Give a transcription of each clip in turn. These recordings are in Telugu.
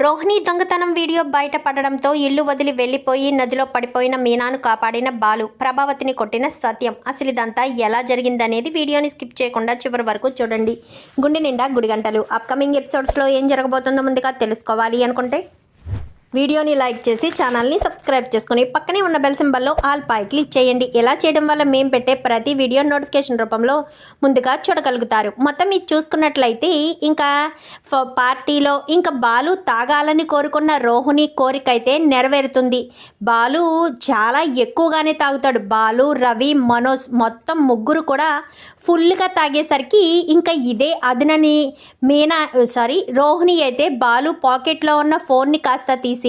రోహిణి దొంగతనం వీడియో బయటపడడంతో ఇల్లు వదిలి వెళ్లిపోయి నదిలో పడిపోయిన మీనాను కాపాడిన బాలు, ప్రభావతిని కొట్టిన సత్యం. అసలు ఇదంతా ఎలా జరిగిందనేది వీడియోని స్కిప్ చేయకుండా చివరి వరకు చూడండి. గుండె నిండా గుడిగంటలు. అప్కమింగ్ ఎపిసోడ్స్లో ఏం జరగబోతుందో ముందుగా తెలుసుకోవాలి అనుకుంటే వీడియోని లైక్ చేసి ఛానల్ని సబ్స్క్రైబ్ చేసుకుని పక్కనే ఉన్న బెల్ సింబల్లో ఆల్ పై క్లిక్ చేయండి. ఇలా చేయడం వల్ల మేము పెట్టే ప్రతి వీడియో నోటిఫికేషన్ రూపంలో ముందుగా చూడగలుగుతారు. మొత్తం ఇది చూసుకున్నట్లయితే ఇంకా పార్టీలో ఇంకా బాలు తాగాలని కోరుకున్న రోహిణి కోరిక అయితే నెరవేరుతుంది. బాలు చాలా ఎక్కువగానే తాగుతాడు. బాలు, రవి, మనోజ్ మొత్తం ముగ్గురు కూడా ఫుల్గా తాగేసరికి ఇంకా ఇదే అదనని రోహిణి అయితే బాలు పాకెట్లో ఉన్న ఫోన్ని కాస్త తీసి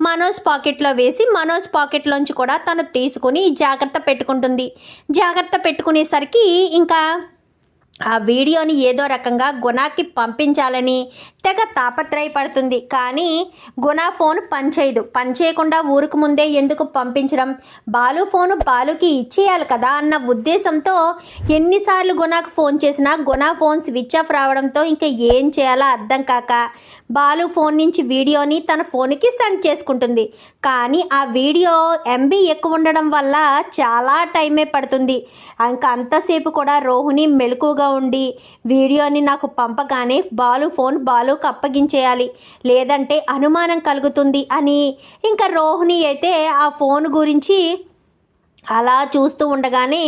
మనోజ్ పాకెట్లో వేసి మనోజ్ పాకెట్లోంచి కూడా తను తీసుకుని జాగ్రత్త పెట్టుకునేసరికి ఇంకా ఆ వీడియోని ఏదో రకంగా గుణాకి పంపించాలని తెగ తాపత్రయపడుతుంది. కానీ గుణ ఫోన్ పనిచేయకుండా ఊరికి ముందే ఎందుకు పంపించడం, బాలు ఫోను బాలుకి ఇచ్చేయాలి కదా అన్న ఉద్దేశంతో ఎన్నిసార్లు గుణకు ఫోన్ చేసినా గుణ ఫోన్ స్విచ్ ఆఫ్ రావడంతో ఇంకా ఏం చేయాలో అర్థం కాక బాలు ఫోన్ నుంచి వీడియోని తన ఫోన్కి సెండ్ చేసుకుంటుంది. కానీ ఆ వీడియో ఎంబీ ఎక్కువ ఉండడం వల్ల చాలా టైమే పడుతుంది. ఇంకా అంతసేపు కూడా రోహిణి మెలకుగా ఉండి వీడియోని నాకు పంపగానే బాలు ఫోన్ బాలుకు అప్పగించేయాలి, లేదంటే అనుమానం కలుగుతుంది అని ఇంకా రోహిణి అయితే ఆ ఫోన్ గురించి అలా చూస్తూ ఉండగానే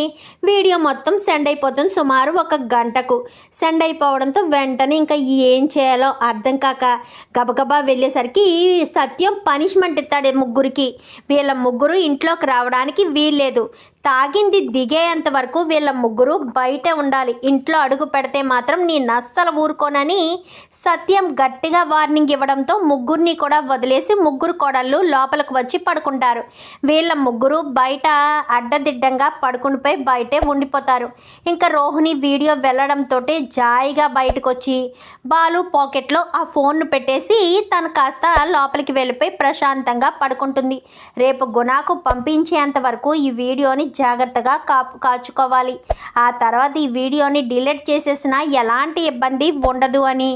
వీడియో మొత్తం సెండ్ అయిపోతుంది. సుమారు 1 గంటకు సెండ్ అయిపోవడంతో వెంటనే ఇంకా ఏం చేయాలో అర్థం కాక గబగబా వెళ్ళేసరికి సత్యం పనిష్మెంట్ ఇస్తాడు ముగ్గురికి. వీళ్ళ ముగ్గురు ఇంట్లోకి రావడానికి వీల్లేదు. తాగింది దిగేంత వరకు వీళ్ళ ముగ్గురు బయటే ఉండాలి. ఇంట్లో అడుగు పెడితే మాత్రం నేను అస్సలు ఊరుకోనని సత్యం గట్టిగా వార్నింగ్ ఇవ్వడంతో ముగ్గురిని కూడా వదిలేసి ముగ్గురు కోడళ్ళు లోపలికి వచ్చి పడుకుంటారు. వీళ్ళ ముగ్గురు బయట అడ్డదిడ్డంగా పడుకునిపోయి బయటే ఉండిపోతారు. ఇంకా రోహిణి వీడియో వెళ్ళడంతో జాయిగా బయటకు వచ్చి బాలు పాకెట్లో ఆ ఫోన్ను పెట్టేసి తను కాస్త లోపలికి వెళ్ళిపోయి ప్రశాంతంగా పడుకుంటుంది. రేపు గుణాకు పంపించేంత వరకు ఈ వీడియోని జాగ్రత్తగా కాచుకోవాలి. ఆ తర్వాత ఈ వీడియోని డిలీట్ చేసేసినా ఎలాంటి ఇబ్బంది ఉండదు అని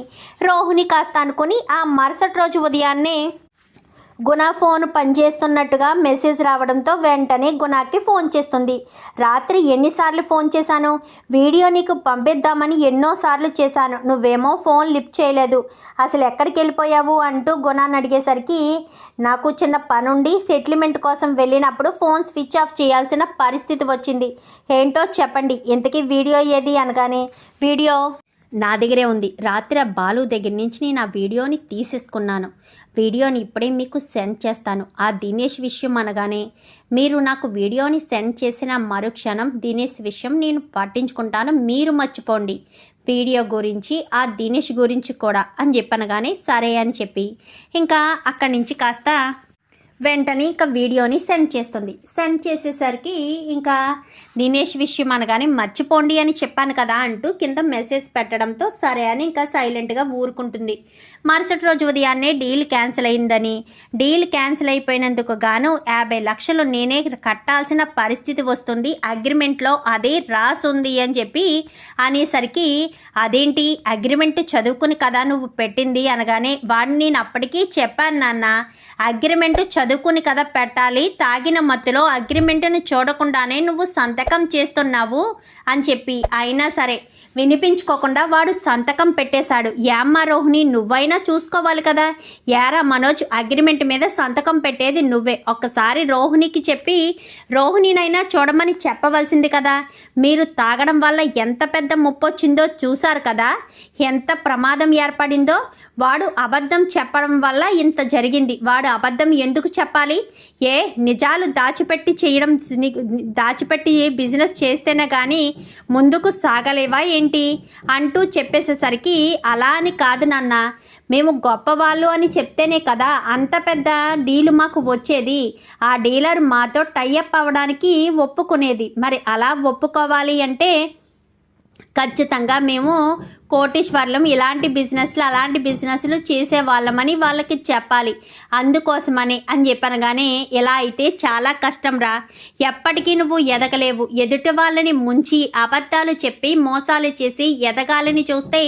రోహిణి కాస్త అనుకుని ఆ మరుసటి రోజు ఉదయాన్నే గుణ ఫోన్ పనిచేస్తున్నట్టుగా మెసేజ్ రావడంతో వెంటనే గుణకి ఫోన్ చేస్తుంది. రాత్రి ఎన్నిసార్లు ఫోన్ చేశాను, వీడియో నీకు పంపిద్దామని ఎన్నోసార్లు చేశాను, నువ్వేమో ఫోన్ లిఫ్ట్ చేయలేదు, అసలు ఎక్కడికి వెళ్ళిపోయావు అంటూ గుణాన్ని అడిగేసరికి నాకు చిన్న పనుండి సెటిల్మెంట్ కోసం వెళ్ళినప్పుడు ఫోన్ స్విచ్ ఆఫ్ చేయాల్సిన పరిస్థితి వచ్చింది, ఏంటో చెప్పండి, ఇంతకీ వీడియో ఏది అనగానే వీడియో నా దగ్గరే ఉంది, రాత్రి ఆ బాలు దగ్గర నుంచి నేను ఆ వీడియోని తీసేసుకున్నాను, వీడియోని ఇప్పుడే మీకు సెండ్ చేస్తాను. ఆ దినేష్ విషయం అనగానే మీరు నాకు వీడియోని సెండ్ చేసిన మరుక్షణం దినేష్ విషయం నేను పట్టించుకుంటాను, మీరు మర్చిపోండి, వీడియో గురించి ఆ దినేష్ గురించి కూడా అని చెప్పనగానే సరే అని చెప్పి ఇంకా అక్కడి నుంచి కాస్త వెంటనే ఇంకా వీడియోని సెండ్ చేస్తుంది. సెండ్ చేసేసరికి ఇంకా దినేష్ విషయం అనగానే మర్చిపోండి అని చెప్పాను కదా అంటూ కింద మెసేజ్ పెట్టడంతో సరే అని ఇంకా సైలెంట్గా ఊరుకుంటుంది. మరుసటి రోజు ఉదయాన్నే డీల్ క్యాన్సిల్ అయిందని, డీల్ క్యాన్సిల్ అయిపోయినందుకు గాను 50 లక్షలు నేనే కట్టాల్సిన పరిస్థితి వస్తుంది, అగ్రిమెంట్లో అదే రాసుంది అని చెప్పి అనేసరికి అదేంటి అగ్రిమెంట్ చదువుకుని కదా నువ్వు పెట్టింది అనగానే వాడిని నేను అప్పటికీ చెప్పాను నాన్న, అగ్రిమెంట్ చదువుకుని కదా పెట్టాలి, తాగిన మత్తులో అగ్రిమెంట్ను చూడకుండానే నువ్వు సంతకం చేస్తున్నావు అని చెప్పి అయినా సరే వినిపించుకోకుండా వాడు సంతకం పెట్టేశాడు. యామ్మా రోహిణి నువ్వైనా చూసుకోవాలి కదా, యారా మనోజ్ అగ్రిమెంట్ మీద సంతకం పెట్టేది నువ్వే, ఒక్కసారి రోహిణికి చెప్పి రోహిణినైనా చూడమని చెప్పవలసింది కదా, మీరు తాగడం వల్ల ఎంత పెద్ద ముప్పొచ్చిందో చూశారు కదా, ఎంత ప్రమాదం ఏర్పడిందో, వాడు అబద్ధం చెప్పడం వల్ల ఇంత జరిగింది, వాడు అబద్ధం ఎందుకు చెప్పాలి, నిజాలు దాచిపెట్టి బిజినెస్ చేస్తేనే కానీ ముందుకు సాగలేవా ఏంటి అంటూ చెప్పేసేసరికి అలా అని కాదు నాన్న, మేము గొప్పవాళ్ళు అని చెప్తేనే కదా అంత పెద్ద డీలు మాకు వచ్చేది, ఆ డీలర్ మాతో టైఅప్ అవ్వడానికి ఒప్పుకునేది, మరి అలా ఒప్పుకోవాలి అంటే ఖచ్చితంగా మేము కోటీశ్వర్లం ఇలాంటి బిజినెస్లు అలాంటి బిజినెస్లు చేసేవాళ్ళమని వాళ్ళకి చెప్పాలి, అందుకోసమని అని చెప్పాను. కానీ ఇలా అయితే చాలా కష్టం రా, ఎప్పటికీ నువ్వు ఎదగలేవు. ఎదుటి వాళ్ళని ముంచి అబద్ధాలు చెప్పి మోసాలు చేసి ఎదగాలని చూస్తే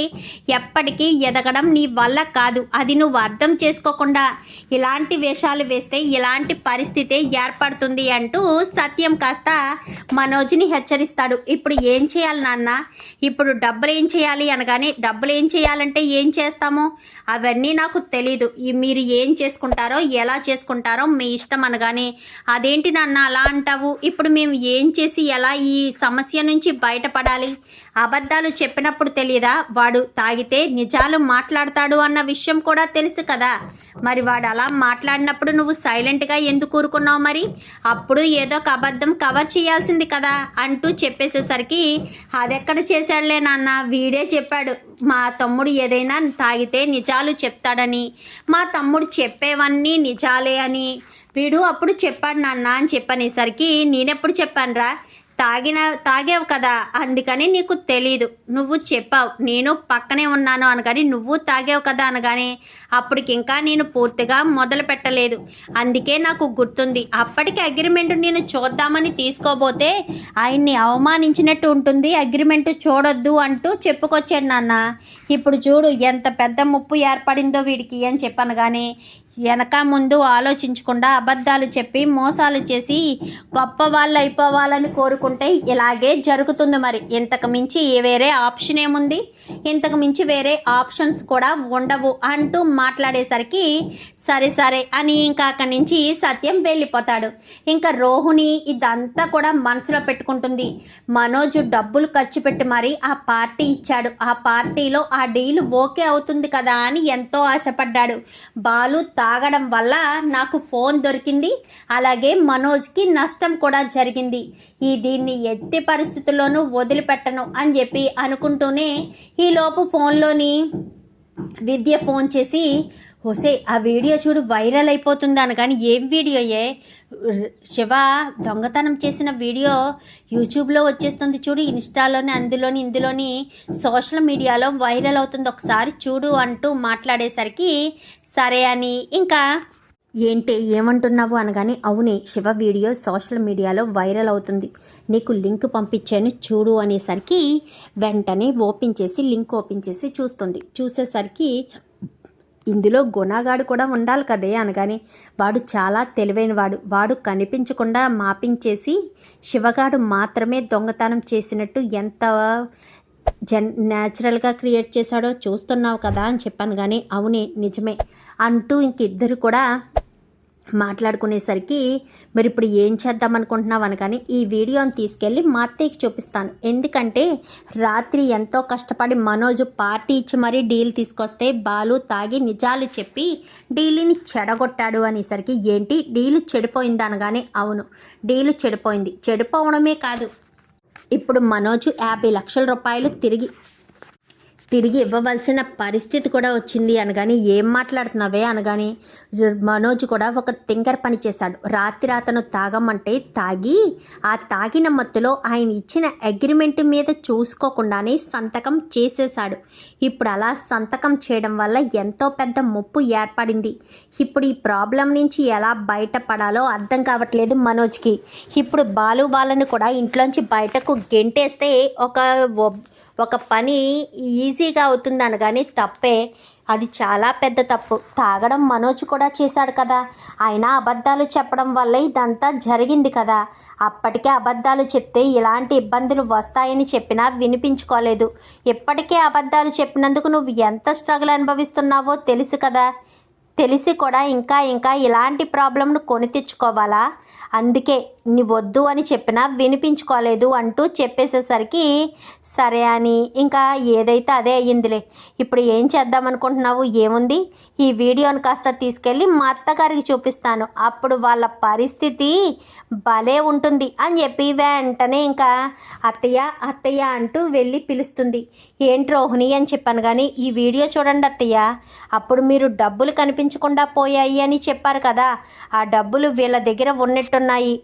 ఎప్పటికీ ఎదగడం నీ వల్ల కాదు. అది నువ్వు అర్థం చేసుకోకుండా ఇలాంటి వేషాలు వేస్తే ఇలాంటి పరిస్థితి ఏర్పడుతుంది అంటూ సత్యం కాస్త మనోజ్ని హెచ్చరిస్తాడు. ఇప్పుడు ఏం చేయాలి నాన్న, ఇప్పుడు డబ్బులు ఏం చేయాలి అనగానే, డబ్బులు ఏం చేయాలంటే ఏం చేస్తామో అవన్నీ నాకు తెలీదు, మీరు ఏం చేసుకుంటారో ఎలా చేసుకుంటారో మీ ఇష్టం అనగానే, అదేంటి నాన్న అలా అంటావు, ఇప్పుడు మేము ఏం చేసి ఎలా ఈ సమస్య నుంచి బయటపడాలి? అబద్ధాలు చెప్పినప్పుడు తెలియదా వాడు తాగితే నిజాలు మాట్లాడతాడు అన్న విషయం కూడా తెలుసు కదా, మరి వాడు అలా మాట్లాడినప్పుడు నువ్వు సైలెంట్గా ఎందుకు ఊరుకున్నావు? మరి అప్పుడు ఏదో ఒక అబద్ధం కవర్ చేయాల్సింది కదా అంటూ చెప్పేసేసరికి, అదెక్కడ చేశాడులే నాన్న, వీడే చెప్పాడు మా తమ్ముడు ఏదైనా తాగితే నిజాలు చెప్తాడని, మా తమ్ముడు చెప్పేవన్నీ నిజాలే అని వీడు అప్పుడు చెప్పాడు నాన్న అని చెప్పనేసరికి, నేనెప్పుడు చెప్పానురా, తాగావు కదా అందుకని నీకు తెలీదు, నువ్వు చెప్పావు, నేను పక్కనే ఉన్నాను అనగాని నువ్వు తాగావు కదా అనగానే, అప్పటికి ఇంకా నేను పూర్తిగా మొదలు పెట్టలేదు, అందుకే నాకు గుర్తుంది. అప్పటికి అగ్రిమెంట్ నేను చూద్దామని తీసుకోబోతే ఆయన్ని అవమానించినట్టు ఉంటుంది, అగ్రిమెంట్ చూడొద్దు అంటూ చెప్పుకొచ్చాడు నాన్న. ఇప్పుడు చూడు ఎంత పెద్ద ముప్పు ఏర్పడిందో వీడికి అని చెప్పాను. కానీ వెనక ముందు ఆలోచించకుండా అబద్ధాలు చెప్పి మోసాలు చేసి గొప్ప వాళ్ళు అయిపోవాలని కోరుకుంటే ఇలాగే జరుగుతుంది. మరి ఇంతకు మించి వేరే ఆప్షన్ ఏముంది, ఇంతకు మించి వేరే ఆప్షన్స్ కూడా ఉండవు అంటూ మాట్లాడేసరికి సరే సరే అని ఇంకా అక్కడి నుంచి సత్యం వెళ్ళిపోతాడు. ఇంకా రోహిణి ఇదంతా కూడా మనసులో పెట్టుకుంటుంది. మనోజ్ డబ్బులు ఖర్చు పెట్టి మరి ఆ పార్టీ ఇచ్చాడు, ఆ పార్టీలో ఆ డీల్ ఓకే అవుతుంది కదా అని ఎంతో ఆశపడ్డాడు. బాలు తాగడం వల్ల నాకు ఫోన్ దొరికింది, అలాగే మనోజ్కి నష్టం కూడా జరిగింది, దీన్ని ఎట్టి పరిస్థితుల్లోనూ వదిలిపెట్టను అని చెప్పి అనుకుంటూనే ఈలోపు ఫోన్లోని విద్య ఫోన్ చేసి, హోసే ఆ వీడియో చూడు వైరల్ అయిపోతుంది అనగాని, ఏం వీడియోయే? శివ దొంగతనం చేసిన వీడియో యూట్యూబ్లో వచ్చేస్తుంది చూడు, ఇన్స్టాలోని ఇందులోని సోషల్ మీడియాలో వైరల్ అవుతుంది, ఒకసారి చూడు అంటూ మాట్లాడేసరికి సరే అని ఇంకా ఏంటి ఏమంటున్నావు అనగానే, అవునే శివ వీడియో సోషల్ మీడియాలో వైరల్ అవుతుంది, నీకు లింక్ పంపించాను చూడు అనేసరికి వెంటనే లింక్ ఓపెన్ చేసి చూస్తుంది. చూసేసరికి ఇందులో గుణగాడు కూడా ఉండాలి కదే అనగానే, వాడు చాలా తెలివైన వాడు కనిపించకుండా మాపింగ్ చేసి శివగాడు మాత్రమే దొంగతనం చేసినట్టు ఎంత న్యాచురల్గా క్రియేట్ చేశాడో చూస్తున్నావు కదా అని చెప్పాను. కానీ అవునే నిజమే అంటూ ఇంక ఇద్దరు కూడా మాట్లాడుకునేసరికి, మరి ఇప్పుడు ఏం చేద్దాం అనుకుంటున్నావు అనగానే, ఈ వీడియోని తీసుకెళ్ళి మా అత్తయ్యకి చూపిస్తాను, ఎందుకంటే రాత్రి ఎంతో కష్టపడి మనోజు పార్టీ ఇచ్చి మరీ డీల్ తీసుకొస్తే బాలు తాగి నిజాలు చెప్పి డీల్ని చెడగొట్టాడు అనేసరికి, ఏంటి డీల్ చెడిపోయింది అనగానే, అవును డీల్ చెడిపోయింది, చెడిపోవడమే కాదు ఇప్పుడు మనోజు 50 లక్షల రూపాయలు తిరిగి ఇవ్వవలసిన పరిస్థితి కూడా వచ్చింది అనగాని, ఏం మాట్లాడుతున్నావే అనగాని, మనోజ్ కూడా ఒక తింకర్ పని చేశాడు. రాత్రి అతను తాగమంటే తాగి ఆ తాగిన మత్తులో ఆయన ఇచ్చిన అగ్రిమెంట్ మీద చూసుకోకుండానే సంతకం చేసేశాడు. ఇప్పుడు అలా సంతకం చేయడం వల్ల ఎంతో పెద్ద ముప్పు ఏర్పడింది. ఇప్పుడు ఈ ప్రాబ్లం నుంచి ఎలా బయటపడాలో అర్థం కావట్లేదు మనోజ్కి. ఇప్పుడు బాలు వాళ్ళని కూడా ఇంట్లోంచి బయటకు గెంటేస్తే ఒక పని ఈజీగా అవుతుంది అనగానే తప్పే, అది చాలా పెద్ద తప్పు. తాగడం మనోజ్ కూడా చేశాడు కదా, అయినా అబద్ధాలు చెప్పడం వల్ల ఇదంతా జరిగింది కదా. అప్పటికే అబద్ధాలు చెప్తే ఇలాంటి ఇబ్బందులు వస్తాయని చెప్పినా వినిపించుకోలేదు. ఇప్పటికే అబద్ధాలు చెప్పినందుకు నువ్వు ఎంత స్ట్రగుల్ అనుభవిస్తున్నావో తెలుసు కదా, తెలిసి కూడా ఇంకా ఇలాంటి ప్రాబ్లంను కొని తెచ్చుకోవాలా? అందుకే నీ వద్దు అని చెప్పినా వినిపించుకోలేదు అంటూ చెప్పేసేసరికి సరే అని ఇంకా ఏదైతే అదే అయ్యిందిలే. ఇప్పుడు ఏం చేద్దాం అనుకుంటున్నావు? ఏముంది, ఈ వీడియోని కాస్త తీసుకెళ్ళి మా అత్తగారికి చూపిస్తాను, అప్పుడు వాళ్ళ పరిస్థితి భలే ఉంటుంది అని చెప్పి వెంటనే ఇంకా అత్తయ్య అంటూ వెళ్ళి పిలుస్తుంది. ఏంటి రోహిణి అని చెప్పాను. కానీ ఈ వీడియో చూడండి అత్తయ్య, అప్పుడు మీరు డబ్బులు కనిపించకుండా పోయాయి అని చెప్పారు కదా, ఆ డబ్బులు వీళ్ళ దగ్గర ఉన్నట్టున్నాయి,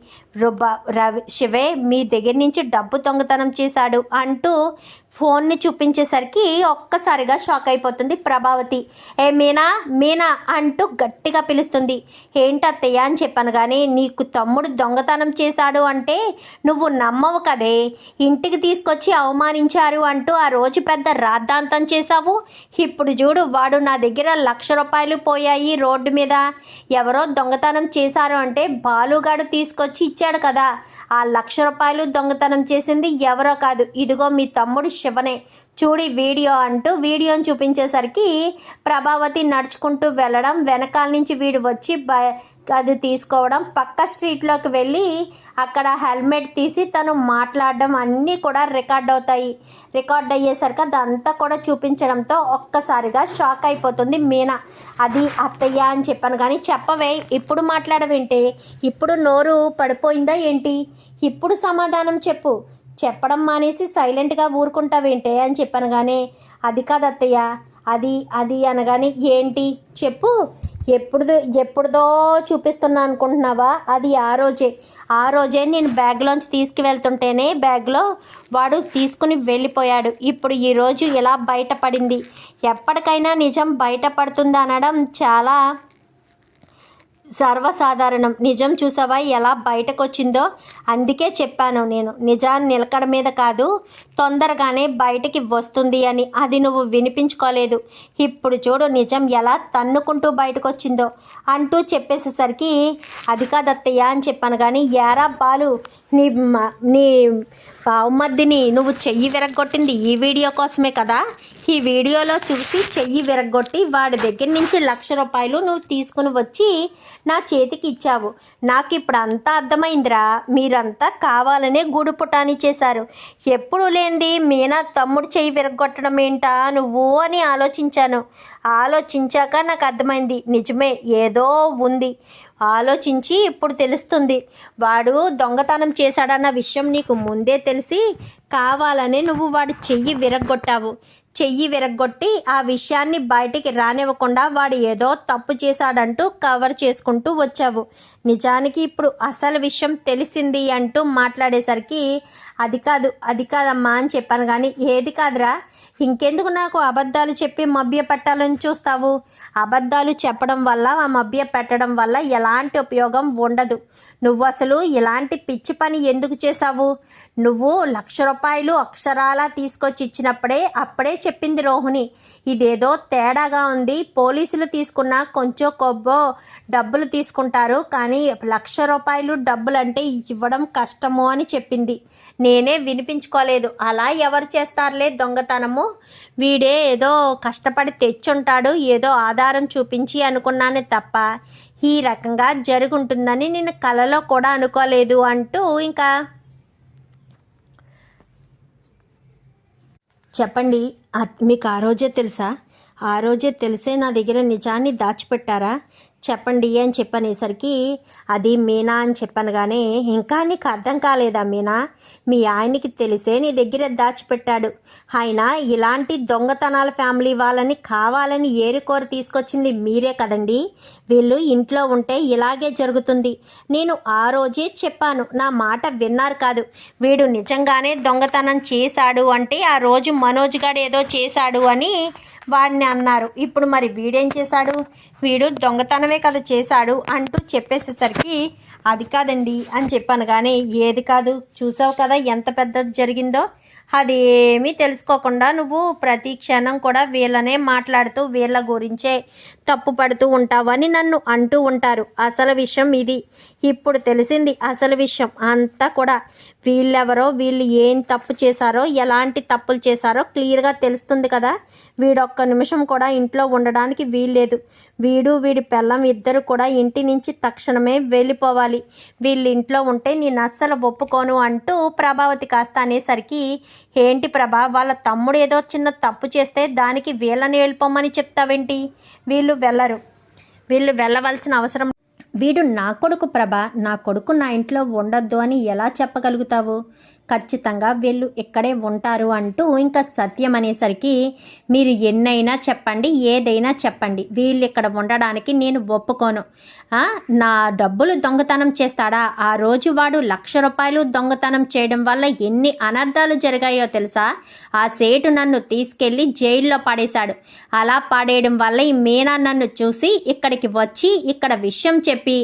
శివే మీ దగ్గర నుంచి డబ్బు దొంగతనం చేశాడు అంటూ ఫోన్ని చూపించేసరికి ఒక్కసారిగా షాక్ అయిపోతుంది ప్రభావతి. ఏ మీనా మీనా అంటూ గట్టిగా పిలుస్తుంది. ఏంటత్తయ్య అని చెప్పాను కానీ నీకు తమ్ముడు దొంగతనం చేశాడు అంటే నువ్వు నమ్మవు కదే. ఇంటికి తీసుకొచ్చి అవమానించారు అంటూ ఆ రోజు పెద్ద రాద్ధాంతం చేశావు. ఇప్పుడు చూడు వాడు నా దగ్గర ₹1,00,000 పోయాయి రోడ్డు మీద. ఎవరో దొంగతనం చేశారు అంటే బాలుగాడు తీసుకొచ్చి ఇచ్చాడు కదా. ఆ ₹1,00,000 దొంగతనం చేసింది ఎవరో కాదు, ఇదిగో మీ తమ్ముడు శివనే. చూడి వీడియో అంటూ వీడియోని చూపించేసరికి ప్రభావతి నడుచుకుంటూ వెళ్ళడం, వెనకాల నుంచి వీడు వచ్చి అది తీసుకోవడం, పక్క స్ట్రీట్లోకి వెళ్ళి అక్కడ హెల్మెట్ తీసి తను మాట్లాడడం అన్నీ కూడా రికార్డ్ అయ్యేసరికి అదంతా కూడా చూపించడంతో ఒక్కసారిగా షాక్ అయిపోతుంది మీనా. అది అత్తయ్య అని చెప్పాను కానీ చెప్పవే, ఇప్పుడు మాట్లాడవేంటి? ఇప్పుడు నోరు పడిపోయిందా ఏంటి? ఇప్పుడు సమాధానం చెప్పు. చెప్పడం మానేసి సైలెంట్గా ఊరుకుంటావేంటే అని చెప్పాను కానీ అది కాదు అత్తయ్య, అది అనగానే ఏంటి చెప్పు. ఎప్పుడుదో చూపిస్తున్నా అనుకుంటున్నావా? అది ఆ రోజే నేను బ్యాగ్లోంచి తీసుకువెళ్తుంటేనే బ్యాగ్లో వాడు తీసుకుని వెళ్ళిపోయాడు. ఇప్పుడు ఈరోజు ఇలా బయటపడింది. ఎప్పటికైనా నిజం బయటపడుతుంది అనడం చాలా సర్వసాధారణం. నిజం చూసావా ఎలా బయటకు వచ్చిందో? అందుకే చెప్పాను నేను, నిజాన్ని నిలకడ మీద కాదు తొందరగానే బయటికి వస్తుంది అని. అది నువ్వు వినిపించుకోలేదు. ఇప్పుడు చూడు నిజం ఎలా తన్నుకుంటూ బయటకు వచ్చిందో అంటూ చెప్పేసేసరికి అది కాదత్తయ్య అని చెప్పాను కానీ యారా బాలు, నీ బావుమద్దిని నువ్వు చెయ్యి విరగొట్టింది ఈ వీడియో కోసమే కదా. ఈ వీడియోలో చూసి చెయ్యి విరగొట్టి వాడి దగ్గర నుంచి ₹1,00,000 నువ్వు తీసుకుని వచ్చి నా చేతికి ఇచ్చావు. నాకు ఇప్పుడు అంతా అర్థమైందిరా. మీరంతా కావాలనే గూడు పుటాని చేశారు. ఎప్పుడు లేనిది మీనా తమ్ముడు చెయ్యి విరగొట్టడం ఏంటా నువ్వు అని ఆలోచించాక నాకు అర్థమైంది. నిజమే, ఏదో ఉంది. ఆలోచించి ఇప్పుడు తెలుస్తుంది. వాడు దొంగతనం చేశాడన్న విషయం నీకు ముందే తెలిసి కావాలనే నువ్వు వాడు చెయ్యి విరగొట్టి ఆ విషయాన్ని బయటికి రానివ్వకుండా వాడు ఏదో తప్పు చేశాడంటూ కవర్ చేసుకుంటూ వచ్చావు. నిజానికి ఇప్పుడు అసలు విషయం తెలిసింది అంటూ మాట్లాడేసరికి అది కాదమ్మా అని చెప్పాను కానీ ఏది కాదురా, ఇంకెందుకు నాకు అబద్ధాలు చెప్పి మభ్య పెట్టాలని చూస్తావు? అబద్ధాలు చెప్పడం వల్ల మభ్య పెట్టడం వల్ల ఎలాంటి ఉపయోగం ఉండదు. నువ్వు అసలు ఇలాంటి పిచ్చి పని ఎందుకు చేశావు? నువ్వు ₹1,00,000 అక్షరాలా తీసుకొచ్చి ఇచ్చినప్పుడే అప్పుడే చెప్పింది రోహిణి, ఇదేదో తేడాగా ఉంది. పోలీసులు తీసుకున్న కొంచెం కొబ్బో డబ్బులు తీసుకుంటారు కానీ ₹1,00,000 డబ్బులంటే ఇవ్వడం కష్టము అని చెప్పింది. నేనే వినిపించుకోలేదు. అలా ఎవరు చేస్తారులే దొంగతనము, వీడే ఏదో కష్టపడి తెచ్చుంటాడు ఏదో ఆధారం చూపించి అనుకున్నానే తప్ప ఈ రకంగా జరుగుంటుందని నేను కలలో కూడా అనుకోలేదు అంటూ ఇంకా చెప్పండి. మీకు ఆ రోజే తెలిసే నా దగ్గర నిజాన్ని దాచిపెట్టారా? చెప్పండి అని చెప్పనేసరికి అది మీనా అని చెప్పాను కానీ ఇంకా నీకు అర్థం కాలేదా మీనా? మీ ఆయనకి తెలిసే నీ దగ్గర దాచిపెట్టాడు. ఆయన ఇలాంటి దొంగతనాల ఫ్యామిలీ వాళ్ళని కావాలని ఏరుకోరు తీసుకొచ్చింది మీరే కదండి. వీళ్ళు ఇంట్లో ఉంటే ఇలాగే జరుగుతుంది. నేను ఆ రోజే చెప్పాను, నా మాట విన్నారు కాదు. వీడు నిజంగానే దొంగతనం చేశాడు అంటే ఆ రోజు మనోజ్ గారు ఏదో చేశాడు అని వాడిని అన్నారు. ఇప్పుడు మరి వీడేం చేశాడు? వీడు దొంగతనమే కదా చేశాడు అంటూ చెప్పేసేసరికి అది కాదండి అని చెప్పాను కానీ ఏది కాదు, చూసావు కదా ఎంత పెద్దది జరిగిందో. అదేమీ తెలుసుకోకుండా నువ్వు ప్రతి క్షణం కూడా వీళ్ళనే మాట్లాడుతూ వీళ్ళ గురించే తప్పు పడుతూ ఉంటావని నన్ను అంటూ ఉంటారు. అసలు విషయం ఇది. ఇప్పుడు తెలిసింది అసలు విషయం అంతా కూడా. వీళ్ళెవరో, వీళ్ళు ఏం తప్పు చేశారో, ఎలాంటి తప్పులు చేశారో క్లియర్గా తెలుస్తుంది కదా. వీడొక్క నిమిషం కూడా ఇంట్లో ఉండడానికి వీల్లేదు. వీడి పెళ్ళం ఇద్దరు కూడా ఇంటి నుంచి తక్షణమే వెళ్ళిపోవాలి. వీళ్ళు ఇంట్లో ఉంటే నేను అస్సలు ఒప్పుకోను అంటూ ప్రభావతి కాస్త అనేసరికి ఏంటి ప్రభా, వాళ్ళ తమ్ముడు ఏదో చిన్న తప్పు చేస్తే దానికి వీళ్ళని వెళ్ళిపోమని చెప్తావేంటి? వీళ్ళు వెళ్ళవలసిన అవసరం. వీడు నా కొడుకు ప్రభా, నా కొడుకు నా ఇంట్లో ఉండొద్దు అని ఎలా చెప్పగలుగుతావు? ఖచ్చితంగా వీళ్ళు ఇక్కడే ఉంటారు అంటూ ఇంకా సత్యం అనేసరికి మీరు ఎన్నైనా చెప్పండి, ఏదైనా చెప్పండి, వీళ్ళు ఇక్కడ ఉండడానికి నేను ఒప్పుకోను. నా డబ్బులు దొంగతనం చేస్తాడా? ఆ రోజు వాడు 1,00,000 రూపాయలు దొంగతనం చేయడం వల్ల ఎన్ని అనర్థాలు జరిగాయో తెలుసా? ఆ సేటు నన్ను తీసుకెళ్ళి జైల్లో పడేశాడు. అలా పడేయడం వల్ల ఈ మీనా నన్ను చూసి ఇక్కడికి వచ్చి ఇక్కడ విషయం చెప్పి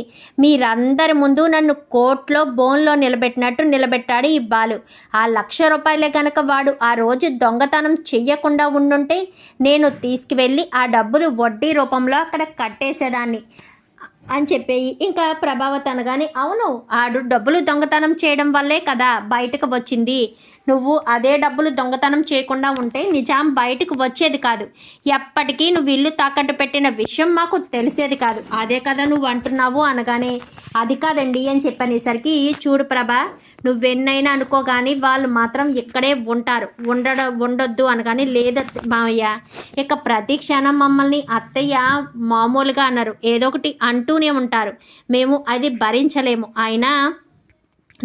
మీరందరి ముందు నన్ను కోర్టులో బోన్లో నిలబెట్టినట్టు నిలబెట్టాడు ఈ బాలు. ఆ 1,00,000 రూపాయలే కనుక వాడు ఆ రోజు దొంగతనం చెయ్యకుండా ఉండుంటే నేను తీసుకువెళ్ళి ఆ డబ్బులు వడ్డీ రూపంలో అక్కడ కట్టేసేదాన్ని అని చెప్పి ఇంకా ప్రభావతి అనగానే, అవును, ఆడు డబ్బులు దొంగతనం చేయడం వల్లే కదా బయటకు వచ్చింది. నువ్వు అదే డబ్బులు దొంగతనం చేయకుండా ఉంటే నిజాం బయటకు వచ్చేది కాదు. ఎప్పటికీ నువ్వు ఇల్లు తాకట్టు పెట్టిన విషయం మాకు తెలిసేది కాదు. అదే కదా నువ్వు అంటున్నావు అనగానే, అది కాదండి అని చెప్పనేసరికి, చూడు ప్రభా, నువ్వెన్నైనా అనుకో కానీ వాళ్ళు మాత్రం ఇక్కడే ఉంటారు, ఉండొద్దు అనగానే, లేదు మావయ్య, ఇక ప్రతి క్షణం మమ్మల్ని అత్తయ్య మామూలుగా అన్నారు, ఏదో ఒకటి అంటూనే ఉంటారు, మేము అది భరించలేము. అయినా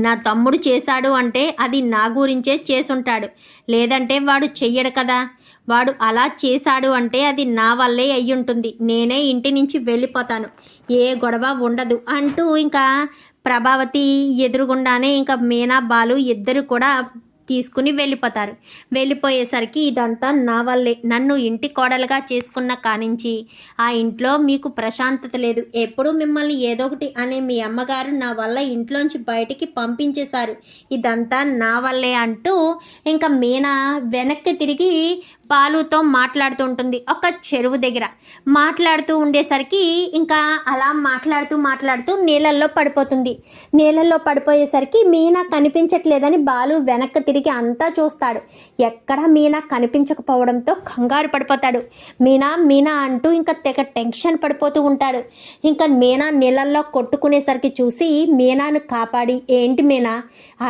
నా తమ్ముడు చేశాడు అంటే అది నా గురించే చేసుంటాడు, లేదంటే వాడు చెయ్యడు కదా. వాడు అలా చేశాడు అంటే అది నా వల్లే అయ్యుంటుంది. నేనే ఇంటి నుంచి వెళ్ళిపోతాను, ఏ గొడవ ఉండదు అంటూ ఇంకా ప్రభావతి ఎదురుగుండానే ఇంకా మీనా బాలు ఇద్దరు కూడా తీసుకుని వెళ్ళిపోతారు. వెళ్ళిపోయేసరికి ఇదంతా నా వల్లే, నన్ను ఇంటి కోడలుగా చేసుకున్న కానించి ఆ ఇంట్లో మీకు ప్రశాంతత లేదు. ఎప్పుడు మిమ్మల్ని ఏదో ఒకటి అనే మీ అమ్మగారు నా వల్ల ఇంట్లోంచి బయటికి పంపించేశారు. ఇదంతా నా వల్లే అంటూ ఇంకా మీనా వెనక్కి తిరిగి బాలుతో మాట్లాడుతూ ఉంటుంది. ఒక చెరువు దగ్గర మాట్లాడుతూ ఉండేసరికి ఇంకా అలా మాట్లాడుతూ నీళ్ళల్లో పడిపోతుంది. నీళ్ళల్లో పడిపోయేసరికి మీనా కనిపించట్లేదని బాలు వెనక్కి తిరిగి అంతా చూస్తాడు. ఎక్కడ మీనా కనిపించకపోవడంతో కంగారు పడిపోతాడు. మీనా అంటూ ఇంకా తెగ టెన్షన్ పడిపోతూ ఉంటాడు. ఇంకా మీనా నీళ్ళల్లో కొట్టుకునేసరికి చూసి మీనాను కాపాడి, ఏంటి మీనా,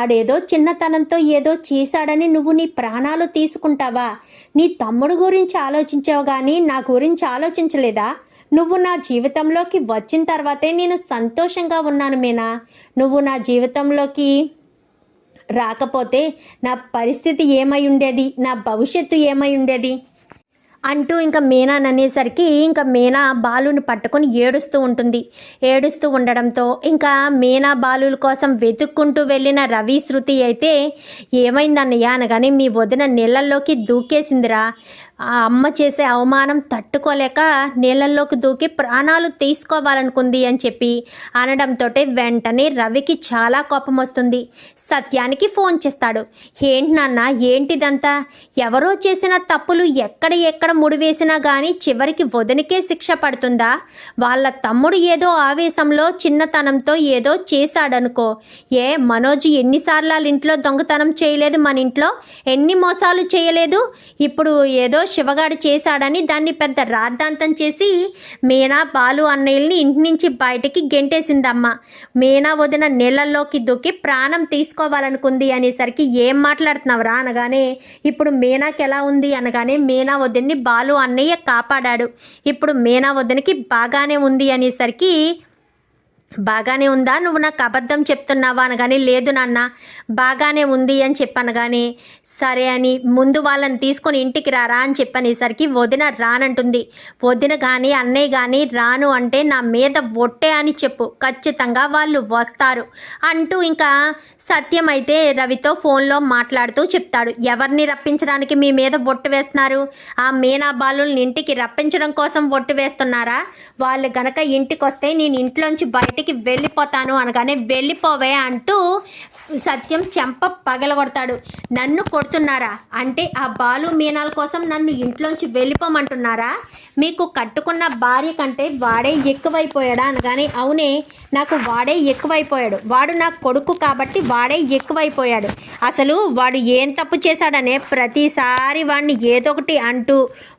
ఆడేదో చిన్నతనంతో ఏదో చేశాడని నువ్వు నీ ప్రాణాలు తీసుకుంటావా? నీ తమ్ముడు గురించి ఆలోచించావు కానీ నా గురించి ఆలోచించలేదా? నువ్వు నా జీవితంలోకి వచ్చిన తర్వాతే నేను సంతోషంగా ఉన్నాను మీనా. నువ్వు నా జీవితంలోకి రాకపోతే నా పరిస్థితి ఏమై ఉండేది, నా భవిష్యత్తు ఏమై ఉండేది అంటూ ఇంకా మీనా అనేసరికి ఇంకా మీనా బాలుని పట్టుకొని ఏడుస్తూ ఉంటుంది. ఏడుస్తూ ఉండడంతో ఇంకా మీనా బాలుల కోసం వెతుక్కుంటూ వెళ్ళిన రవి శృతి అయితే, ఏమైందన్నయ్య అనగానే, మీ వదిన నీళ్ళల్లోకి దూకేసిందిరా, ఆ అమ్మ చేసే అవమానం తట్టుకోలేక నీళ్ళల్లోకి దూకి ప్రాణాలు తీసుకోవాలనుకుంది అని చెప్పి అనడంతో వెంటనే రవికి చాలా కోపం వస్తుంది. సత్యానికి ఫోన్ చేస్తాడు. ఏంటి నాన్న, ఏంటిదంతా? ఎవరో చేసిన తప్పులు ఎక్కడ ముడివేసినా కానీ చివరికి వదినకే శిక్ష పడుతుందా? వాళ్ళ తమ్ముడు ఏదో ఆవేశంలో చిన్నతనంతో ఏదో చేశాడనుకో. మనోజ్ ఎన్నిసార్లు వాళ్ళ ఇంట్లో దొంగతనం చేయలేదు? మన ఇంట్లో ఎన్ని మోసాలు చేయలేదు? ఇప్పుడు ఏదో శివగాడు చేశాడని దాన్ని పెద్ద రాద్ధాంతం చేసి మీనా బాలు అన్నయ్యల్ని ఇంటి నుంచి బయటికి గెంటేసిందమ్మ. మీనా వదిన నీళ్ళల్లోకి దూకి ప్రాణం తీసుకోవాలనుకుంది అనేసరికి, ఏం మాట్లాడుతున్నావురా అనగానే, ఇప్పుడు మీనాకి ఎలా ఉంది అనగానే, మీనా వదిన్ని బాలు అన్నయ్య కాపాడాడు, ఇప్పుడు మీనా వదినకి బాగానే ఉంది అనేసరికి, బాగానే ఉందా, నువ్వు నాకు అబద్ధం చెప్తున్నావా అనగానే, లేదు నాన్న బాగానే ఉంది అని చెప్పనగానే, సరే అని ముందు వాళ్ళని తీసుకొని ఇంటికి రారా అని చెప్పనేసరికి వదిన రానంటుంది. వదిన కానీ అన్నయ్య కానీ రాను అంటే నా మీద ఒట్టే అని చెప్పు, ఖచ్చితంగా వాళ్ళు వస్తారు అంటూ ఇంకా సత్యం అయితే రవితో ఫోన్లో మాట్లాడుతూ చెప్తాడు. ఎవరిని రప్పించడానికి మీ మీద ఒట్టు వేస్తున్నారు? ఆ మీనా బాలుల్ని ఇంటికి రప్పించడం కోసం ఒట్టు వేస్తున్నారా? వాళ్ళు గనక ఇంటికి వస్తే నేను ఇంట్లోంచి బయటికి వెళ్ళిపోతాను అనగానే, వెళ్ళిపోవే అంటూ సత్యం చెంప పగలగొడతాడు. నన్ను కొడుతున్నారా అంటే ఆ బాలు మీనాల కోసం నన్ను ఇంట్లోంచి వెళ్ళిపోమంటున్నారా? మీకు కట్టుకున్న భార్య కంటే వాడే ఎక్కువైపోయాడా అనగానే, అవునే, నాకు వాడే ఎక్కువైపోయాడు, వాడు నా కొడుకు కాబట్టి వాడే ఎక్కువైపోయాడు. అసలు వాడు ఏం తప్పు చేశాడనే ప్రతిసారి వాడిని ఏదో ఒకటి అంటూ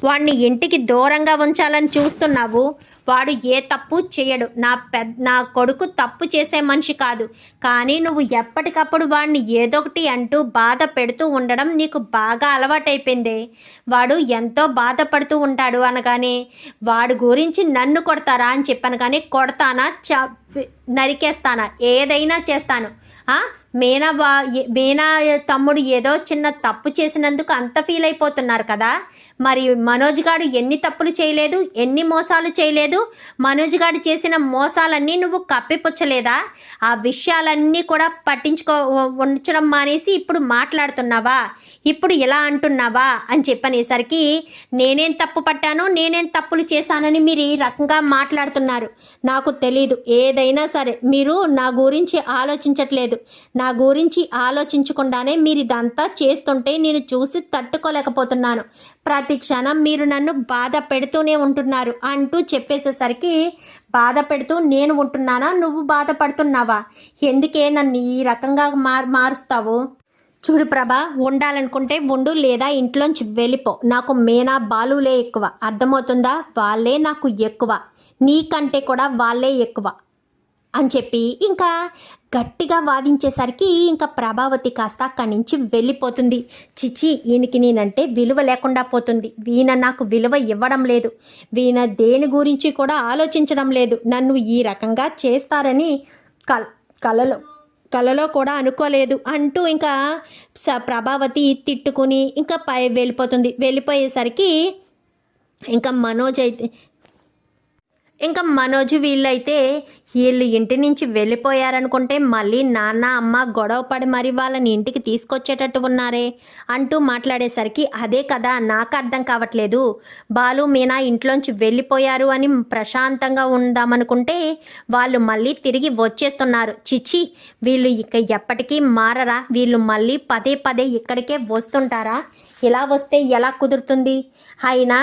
వాడిని ఇంటికి దూరంగా ఉంచాలని చూస్తున్నావు. వాడు ఏ తప్పు చేయడు, నా కొడుకు తప్పు చేసే మనిషి కాదు, కానీ నువ్వు ఎప్పటికప్పుడు వాడిని ఏదో ఒకటి అంటూ బాధ పెడుతూ ఉండడం నీకు బాగా అలవాటైపోయింది. వాడు ఎంతో బాధపడుతూ ఉంటాడు అనగానే, వాడు గురించి నన్ను కొడతారా అని చెప్పాను కానీ, కొడతానా, నరికేస్తానా, ఏదైనా చేస్తాను. మీనా తమ్ముడు ఏదో చిన్న తప్పు చేసినందుకు అంత ఫీల్ అయిపోతున్నారు కదా. మరి మనోజ్ గాడు ఎన్ని తప్పులు చేయలేదు, ఎన్ని మోసాలు చేయలేదు. మనోజ్ గాడు చేసిన మోసాలన్నీ నువ్వు కప్పిపుచ్చలేదా? ఆ విషయాలన్నీ కూడా ఉంచడం మానేసి ఇప్పుడు మాట్లాడుతున్నావా, ఇప్పుడు ఇలా అంటున్నావా అని చెప్పనేసరికి నేనేం తప్పు పట్టాను, నేనేం తప్పులు చేశానని మీరు ఈ రకంగా మాట్లాడుతున్నారు. నాకు తెలీదు. ఏదైనా సరే మీరు నా గురించి ఆలోచించట్లేదు. నా గురించి ఆలోచించకుండానే మీరు ఇదంతా చేస్తుంటే నేను చూసి తట్టుకోలేకపోతున్నాను. ప్రతి క్షణం మీరు నన్ను బాధ పెడుతూనే ఉంటున్నారు అంటూ చెప్పేసేసరికి బాధ పెడుతూ నేను ఉంటున్నానా, నువ్వు బాధపడుతున్నావా? ఎందుకే నన్ను ఈ రకంగా మారుస్తావు? చూడు ప్రభా, ఉండాలనుకుంటే ఉండు, లేదా ఇంట్లోంచి వెళ్ళిపో. నాకు మీనా బాలులే ఎక్కువ, అర్థమవుతుందా? వాళ్ళే నాకు ఎక్కువ, నీకంటే కూడా వాళ్ళే ఎక్కువ అని చెప్పి ఇంకా గట్టిగా వాదించేసరికి ఇంకా ప్రభావతి కాస్త అక్కడి నుంచి వెళ్ళిపోతుంది. చిచి, ఈయనకి నేనంటే విలువ లేకుండా పోతుంది. వీణ నాకు విలువ ఇవ్వడం లేదు, వీణ దేని గురించి కూడా ఆలోచించడం లేదు. నన్ను ఈ రకంగా చేస్తారని కలలో కూడా అనుకోలేదు అంటూ ఇంకా ప్రభావతి తిట్టుకుని ఇంకా వెళ్ళిపోయేసరికి ఇంకా మనోజ్ వీళ్ళైతే వీళ్ళు ఇంటి నుంచి వెళ్ళిపోయారనుకుంటే మళ్ళీ నాన్న అమ్మ గొడవ పడి మరి వాళ్ళని ఇంటికి తీసుకొచ్చేటట్టు ఉన్నారే అంటూ మాట్లాడేసరికి అదే కదా నాకు అర్థం కావట్లేదు. బాలు మీనా ఇంట్లోంచి వెళ్ళిపోయారు అని ప్రశాంతంగా ఉందామనుకుంటే వాళ్ళు మళ్ళీ తిరిగి వచ్చేస్తున్నారు. చిచి, వీళ్ళు ఇక ఎప్పటికీ మారరా? వీళ్ళు మళ్ళీ పదే పదే ఇక్కడికే వస్తుంటారా? ఇలా వస్తే ఎలా కుదురుతుంది? అయినా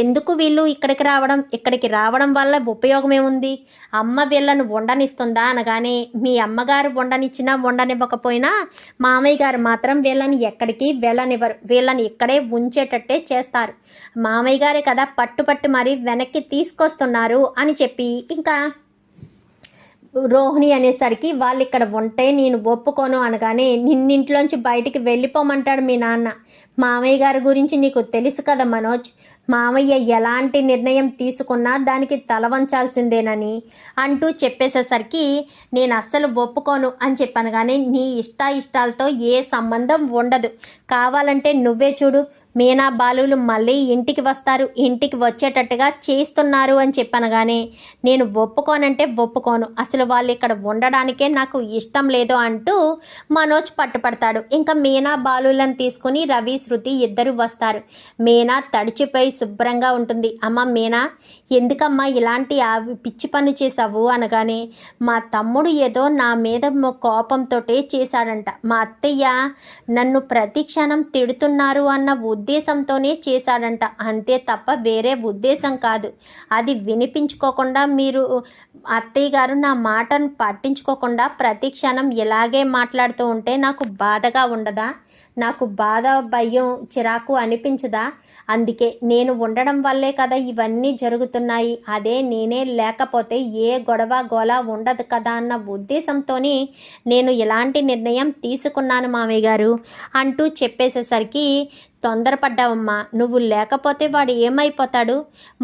ఎందుకు వీళ్ళు ఇక్కడికి రావడం వల్ల ఉపయోగం ఏముంది? అమ్మ వీళ్ళను వండనిస్తుందా అనగానే మీ అమ్మగారు వండనిచ్చినా వండనివ్వకపోయినా మామయ్య గారు మాత్రం వీళ్ళని ఎక్కడికి వెళ్ళనివ్వరు. వీళ్ళని ఇక్కడే ఉంచేటట్టే చేస్తారు. మామయ్య గారే కదా పట్టు మరి వెనక్కి తీసుకొస్తున్నారు అని చెప్పి ఇంకా రోహిణి అనేసరికి వాళ్ళు ఇక్కడ ఉంటే నేను ఒప్పుకోను అనగానే నిన్నింట్లోంచి బయటికి వెళ్ళిపోమంటాడు మీ నాన్న. మామయ్య గారి గురించి నీకు తెలుసు కదా మనోజ్, మామయ్య ఎలాంటి నిర్ణయం తీసుకున్నా దానికి తల వంచాల్సిందేనని అంటూ చెప్పేసేసరికి నేను అస్సలు ఒప్పుకోను అని చెప్పాను. కానీ నీ ఇష్టాలతో ఏ సంబంధం ఉండదు. కావాలంటే నువ్వే చూడు, మీనా బాలులు మళ్ళీ ఇంటికి వస్తారు, ఇంటికి వచ్చేటట్టుగా చేస్తున్నారు అని చెప్పనగానే నేను ఒప్పుకోనంటే ఒప్పుకోను, అసలు వాళ్ళు ఇక్కడ ఉండడానికే నాకు ఇష్టం లేదు అంటూ మనోజ్ పట్టుపడతాడు. ఇంకా మీనా బాలులను తీసుకుని రవి శృతి ఇద్దరు వస్తారు. మీనా తడిచిపోయి శుభ్రంగా ఉంటుంది. అమ్మ మీనా, ఎందుకమ్మా ఇలాంటి పిచ్చి పని చేసావు అనగానే మా తమ్ముడు ఏదో నా మీద కోపంతో చేశాడంట. మా అత్తయ్య నన్ను ప్రతి క్షణం తిడుతున్నారు అన్న ఉద్దేశంతోనే చేశాడంట, అంతే తప్ప వేరే ఉద్దేశం కాదు. అది వినిపించుకోకుండా మీరు అత్తయ్య గారు నా మాటను పట్టించుకోకుండా ప్రతి క్షణం ఇలాగే మాట్లాడుతూ ఉంటే నాకు బాధగా ఉండదా? నాకు బాధ, భయం, చిరాకు అనిపించదా? అందుకే నేను ఉండడం వల్లే కదా ఇవన్నీ జరుగుతున్నాయి. అదే నేనే లేకపోతే ఏ గొడవ గోల ఉండదు కదా అన్న ఉద్దేశంతోనే నేను ఇలాంటి నిర్ణయం తీసుకున్నాను మామయ్య గారు అంటూ చెప్పేసేసరికి తొందరపడ్డావమ్మా, నువ్వు లేకపోతే వాడు ఏమైపోతాడు?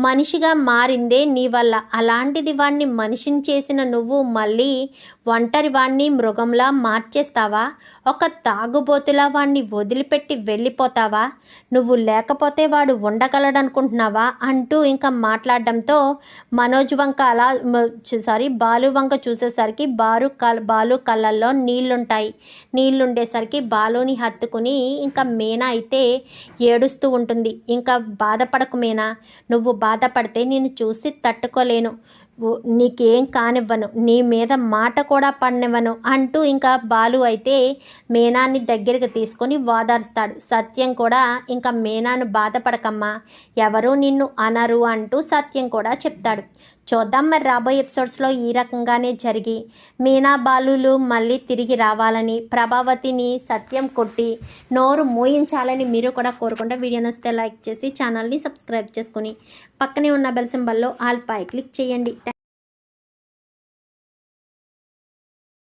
మనిషిగా మారిందే నీ వల్ల. అలాంటిది వాడిని మనిషిని చేసిన నువ్వు మళ్ళీ ఒంటరి వాడిని మృగంలా మార్చేస్తావా? ఒక తాగుబోతులా వాడిని వదిలిపెట్టి వెళ్ళిపోతావా? నువ్వు లేకపోతే వాడు ఉండగలడనుకుంటున్నావా అంటూ ఇంకా మాట్లాడడంతో మనోజ్ వంక బాలు వంక చూసేసరికి బాలు కళ్ళల్లో నీళ్లుంటాయి. నీళ్లుండేసరికి బాలుని హత్తుకుని ఇంకా మీనా అయితే ఏడుస్తూ ఉంటుంది. ఇంకా బాధపడకు మీనా, నువ్వు బాధపడితే నేను చూసి తట్టుకోలేను, నీకేం కానివ్వను, నీ మీద మాట కూడా పడనివ్వను అంటూ ఇంకా బాలు అయితే మీనాన్ని దగ్గరికి తీసుకొని ఓదార్స్తాడు. సత్యం కూడా ఇంకా మీనాను బాధపడకమ్మా, ఎవరూ నిన్ను అనరు అంటూ సత్యం కూడా చెప్తాడు. చూద్దాం మరి రాబోయే ఎపిసోడ్స్లో ఈ రకంగానే జరిగి మీనా బాలులు మళ్ళీ తిరిగి రావాలని, ప్రభావతిని సత్యం కొట్టి నోరు మోయించాలని మీరు కూడా కోరుకుంటే వీడియోని వస్తే లైక్ చేసి ఛానల్ని సబ్స్క్రైబ్ చేసుకుని పక్కనే ఉన్న బెల్ సింబల్లో ఆల్ పై క్లిక్ చేయండి.